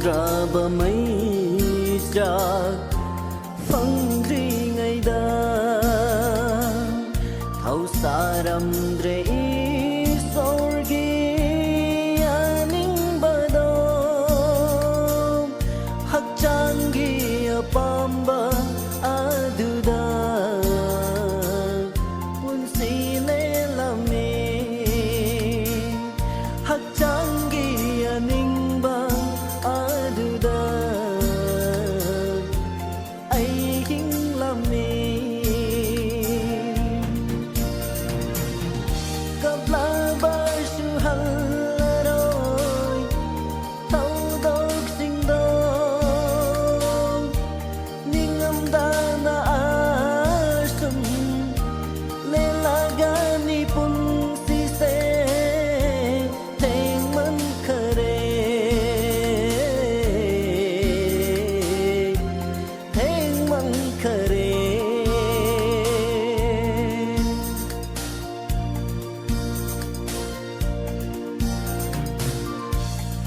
ra bờ mây ra phăng ri ngày da thâu sa ram dre sorgi aning bado hak changi apamba aduda pun sile lame hak changi aning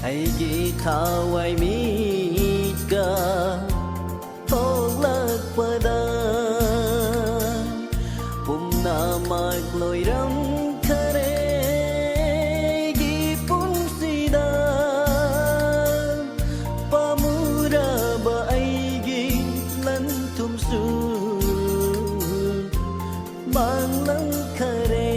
Aigi thawai miga tolak pada pumna magloi ram kare gi pun sida pamura ba aigi lan tum su mang lang kare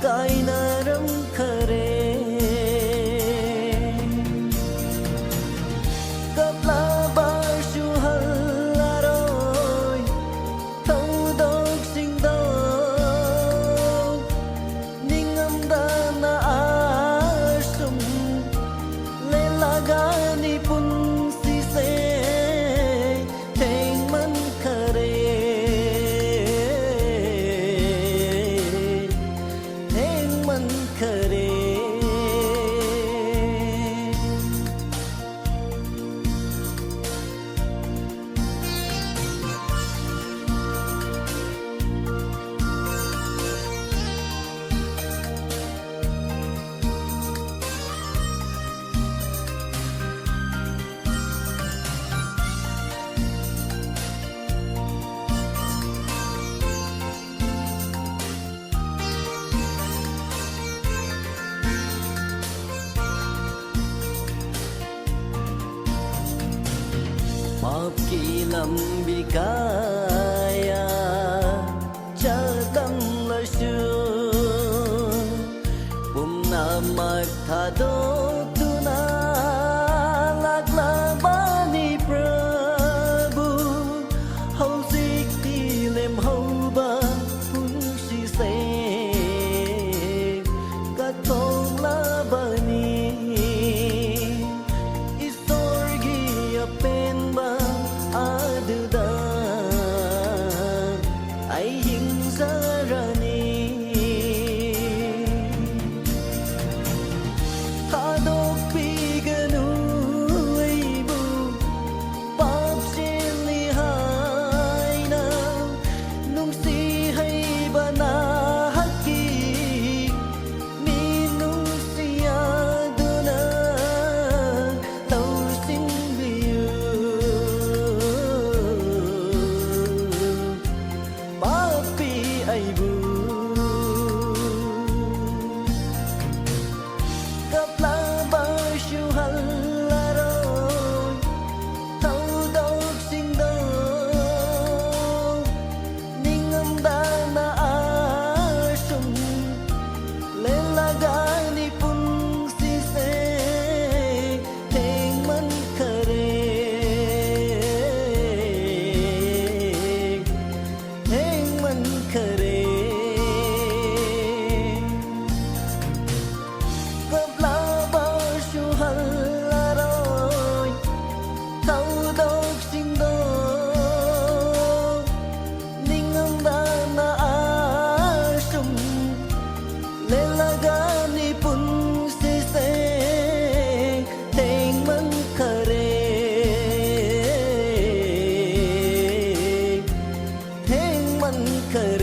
kainaram khare kapla bashu halaroi thâu dok sing do ningam dana asum le lagani pun si se theng man khare khare Map ki lambi kaya chadam lashu pumna magthado tuna lagla bani prabhu hauzik tilem hauba pun si se katong labani khởi